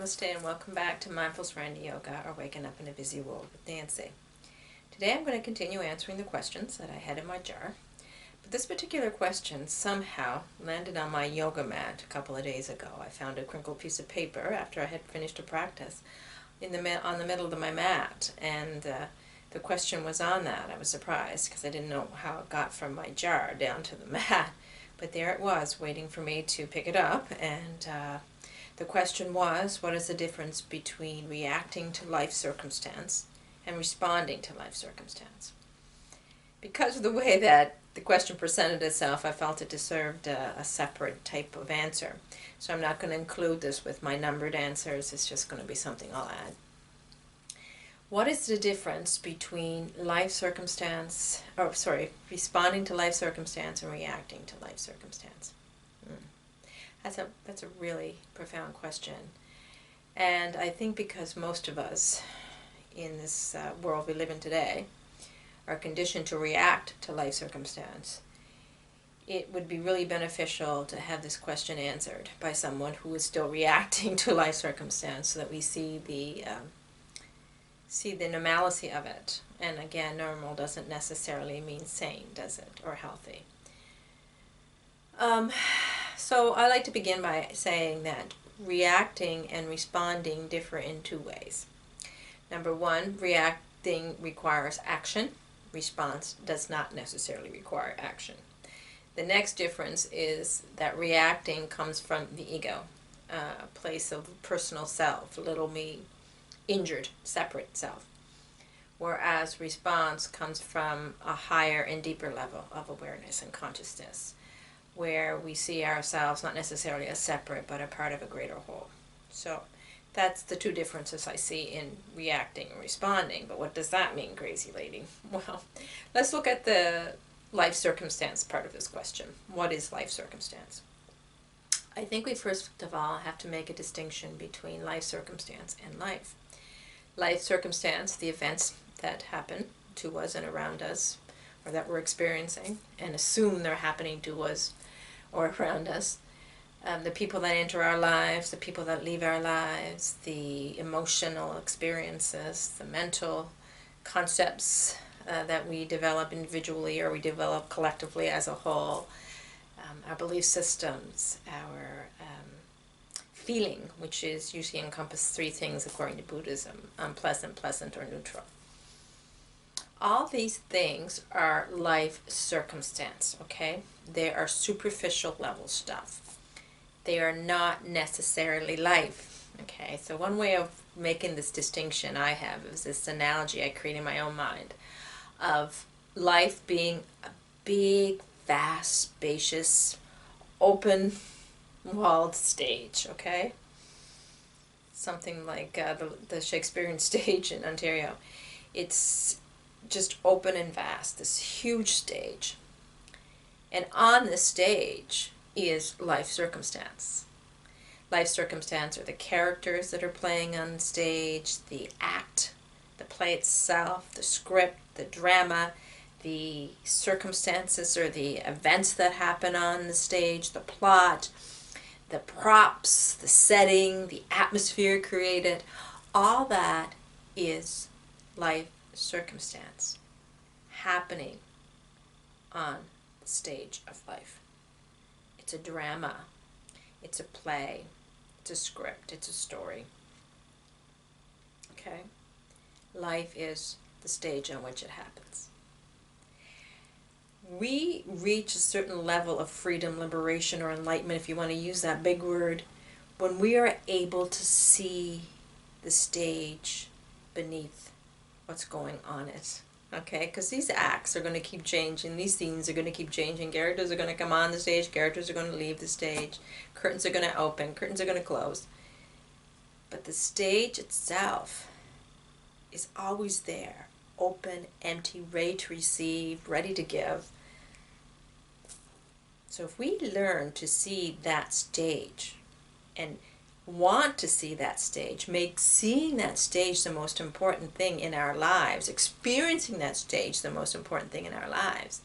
Namaste and welcome back to Mindful Serenity Yoga, or Waking Up in a Busy World with Nancy. Today I'm going to continue answering the questions that I had in my jar. But this particular question somehow landed on my yoga mat a couple of days ago. I found a crinkled piece of paper after I had finished a practice on the middle of my mat, and the question was on that. I was surprised because I didn't know how it got from my jar down to the mat. But there it was, waiting for me to pick it up, and the question was, what is the difference between reacting to life circumstance and responding to life circumstance? Because of the way that the question presented itself, I felt it deserved a separate type of answer. So I'm not going to include this with my numbered answers. It's just going to be something I'll add. What is the difference between responding to life circumstance and reacting to life circumstance? That's a really profound question. And I think because most of us in this world we live in today are conditioned to react to life circumstance, it would be really beneficial to have this question answered by someone who is still reacting to life circumstance, so that we see the normalcy of it. And again, normal doesn't necessarily mean sane, does it? Or healthy. So I like to begin by saying that reacting and responding differ in two ways. Number one, reacting requires action. Response does not necessarily require action. The next difference is that reacting comes from the ego, a place of personal self, little me, injured, separate self. Whereas response comes from a higher and deeper level of awareness and consciousness, where we see ourselves not necessarily as separate, but a part of a greater whole. So that's the two differences I see in reacting and responding. But what does that mean, crazy lady? Well, let's look at the life circumstance part of this question. What is life circumstance? I think we first of all have to make a distinction between life circumstance and life. Life circumstance, the events that happen to us and around us, or that we're experiencing and assume they're happening to us or around us. The people that enter our lives, the people that leave our lives, the emotional experiences, the mental concepts that we develop individually or we develop collectively as a whole, our belief systems, our feeling, which is usually encompass three things according to Buddhism: unpleasant, pleasant, or neutral. All these things are life circumstance, okay? They are superficial level stuff. They are not necessarily life, okay? So one way of making this distinction I have is this analogy I create in my own mind of life being a big, vast, spacious, open-walled stage, okay? Something like the Shakespearean stage in Ontario. It's just open and vast, this huge stage. And on this stage is life circumstance. Life circumstance are the characters that are playing on the stage, the act, the play itself, the script, the drama, the circumstances or the events that happen on the stage, the plot, the props, the setting, the atmosphere created. All that is life circumstance happening on the stage of life. It's a drama, it's a play, it's a script, it's a story. Okay? Life is the stage on which it happens. We reach a certain level of freedom, liberation, or enlightenment, if you want to use that big word, when we are able to see the stage beneath what's going on it. Okay, because these acts are going to keep changing, these scenes are going to keep changing, characters are going to come on the stage, characters are going to leave the stage, curtains are going to open, curtains are going to close. But the stage itself is always there, open, empty, ready to receive, ready to give. So if we learn to see that stage and want to see that stage, make seeing that stage the most important thing in our lives, experiencing that stage the most important thing in our lives,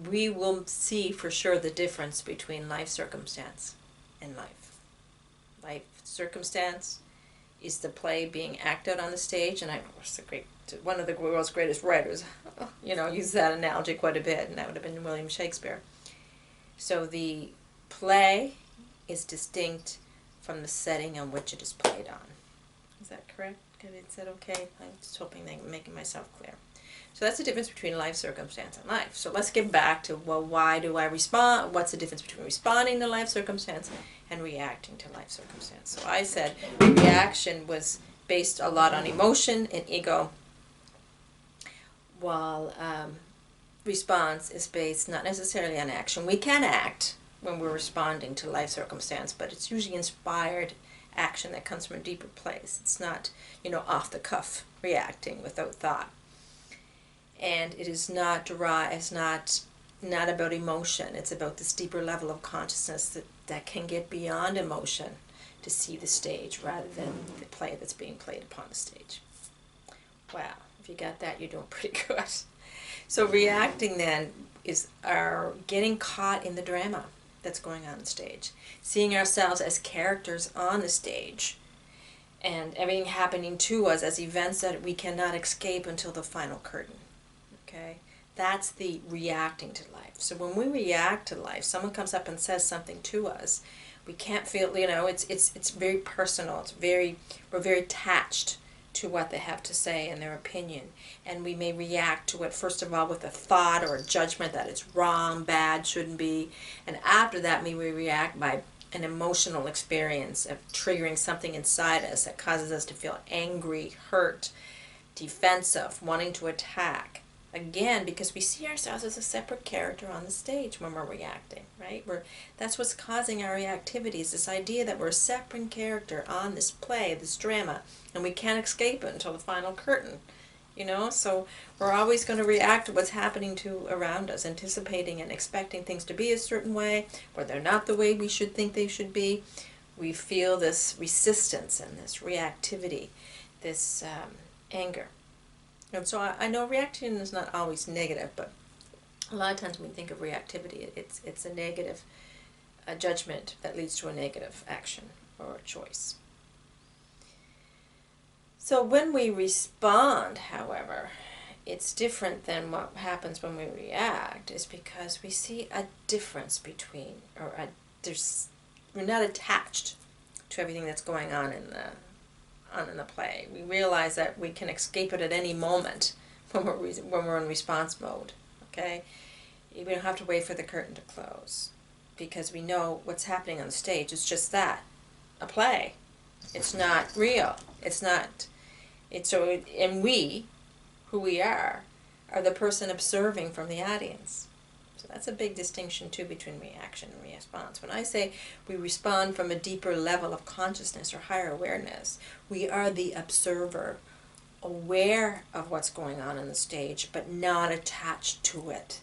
we will see for sure the difference between life circumstance and life. Life circumstance is the play being acted on the stage, and I was one of the world's greatest writers, used that analogy quite a bit, and that would have been William Shakespeare. So the play is distinct from the setting on which it is played on. Is that correct? Is that okay? I'm just hoping I'm making myself clear. So that's the difference between life circumstance and life. So let's get back to, well, why do I respond? What's the difference between responding to life circumstance and reacting to life circumstance? So I said reaction was based a lot on emotion and ego, while response is based not necessarily on action. We can act when we're responding to life circumstance, but it's usually inspired action that comes from a deeper place. It's not, off the cuff reacting without thought. And it is not it's not about emotion. It's about this deeper level of consciousness that can get beyond emotion to see the stage rather than the play that's being played upon the stage. Wow, if you got that, you're doing pretty good. So reacting then is our getting caught in the drama that's going on stage, seeing ourselves as characters on the stage, and everything happening to us as events that we cannot escape until the final curtain. Okay, that's the reacting to life. So when we react to life, someone comes up and says something to us, we can't feel, it's very personal. We're very attached to what they have to say and their opinion, and we may react to it first of all with a thought or a judgment that it's wrong, bad, shouldn't be, and after that we react by an emotional experience of triggering something inside us that causes us to feel angry, hurt, defensive, wanting to attack. Again, because we see ourselves as a separate character on the stage when we're reacting, right? That's what's causing our reactivity, is this idea that we're a separate character on this play, this drama, and we can't escape it until the final curtain, So we're always going to react to what's happening around us, anticipating and expecting things to be a certain way, or they're not the way we should think they should be. We feel this resistance and this reactivity, this anger. And so I know reaction is not always negative, but a lot of times when we think of reactivity, it's a negative judgment that leads to a negative action or choice. So when we respond, however, it's different than what happens when we react, is because we see a difference between, we're not attached to everything that's going on in the play. We realize that we can escape it at any moment when we're in response mode. Okay, we don't have to wait for the curtain to close because we know what's happening on the stage. It's just that, a play. It's not real. It's not. And we, who we are the person observing from the audience. So that's a big distinction too between reaction and response. When I say we respond from a deeper level of consciousness or higher awareness, we are the observer, aware of what's going on the stage, but not attached to it.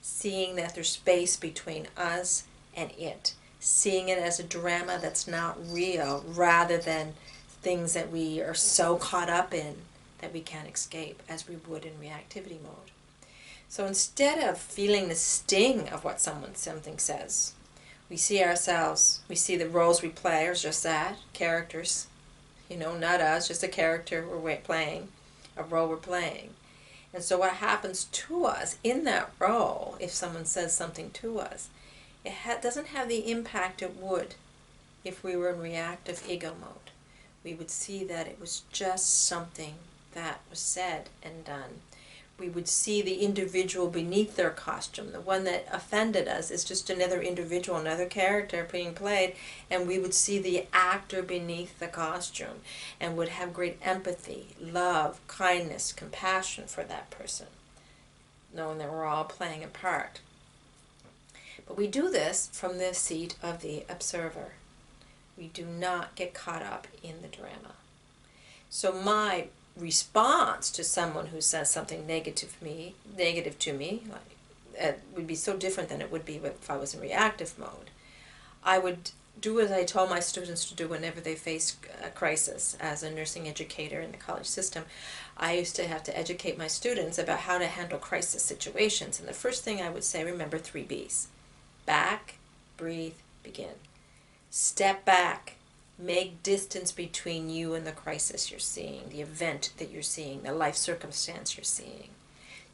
Seeing that there's space between us and it. Seeing it as a drama that's not real, rather than things that we are so caught up in that we can't escape, as we would in reactivity mode. So instead of feeling the sting of what something says, we see the roles we play are just that, characters, not us, just a character we're playing, a role we're playing. And so what happens to us in that role, if someone says something to us, it doesn't have the impact it would if we were in reactive ego mode. We would see that it was just something that was said and done. We would see the individual beneath their costume. The one that offended us is just another individual, another character being played, and we would see the actor beneath the costume and would have great empathy, love, kindness, compassion for that person, knowing that we're all playing a part. But we do this from the seat of the observer. We do not get caught up in the drama. So my response to someone who says something negative to me, would be so different than it would be if I was in reactive mode. I would do as I told my students to do whenever they face a crisis. As a nursing educator in the college system, I used to have to educate my students about how to handle crisis situations. And the first thing I would say, remember 3 B's. Back, breathe, begin. Step back, Make distance between you and the crisis you're seeing, the event that you're seeing, the life circumstance you're seeing.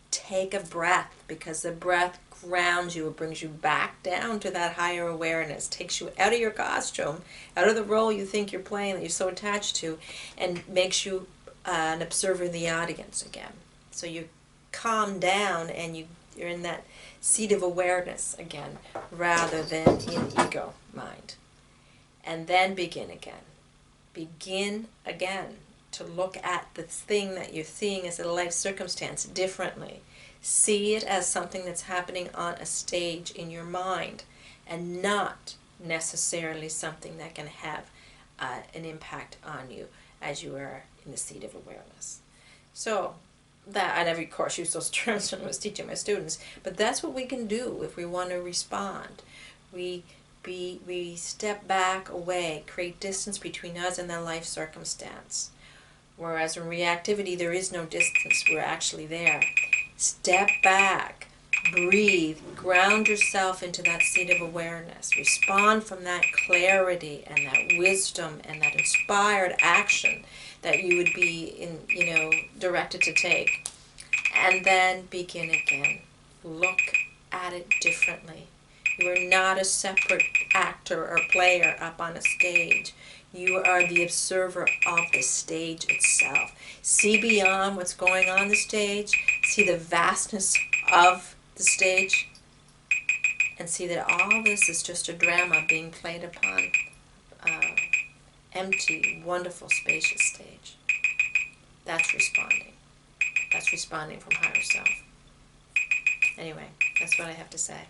Take a breath, because the breath grounds you. It brings you back down to that higher awareness, takes you out of your costume, out of the role you think you're playing that you're so attached to, and makes you an observer in the audience again. So you calm down and you're in that seat of awareness again, rather than in ego mind. And then begin again. Begin again to look at the thing that you're seeing as a life circumstance differently. See it as something that's happening on a stage in your mind, and not necessarily something that can have an impact on you as you are in the seat of awareness. So that, I never course use those terms when I was teaching my students, but that's what we can do if we want to respond. We step back away, create distance between us and that life circumstance. Whereas in reactivity, there is no distance. We're actually there. Step back, breathe, ground yourself into that seat of awareness. Respond from that clarity and that wisdom and that inspired action that you would be directed to take. And then begin again. Look at it differently. You are not a separate actor or player up on a stage. You are the observer of the stage itself. See beyond what's going on the stage. See the vastness of the stage. And see that all this is just a drama being played upon empty, wonderful, spacious stage. That's responding. That's responding from higher self. Anyway, that's what I have to say.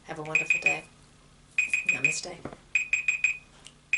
Have a wonderful day. Namaste.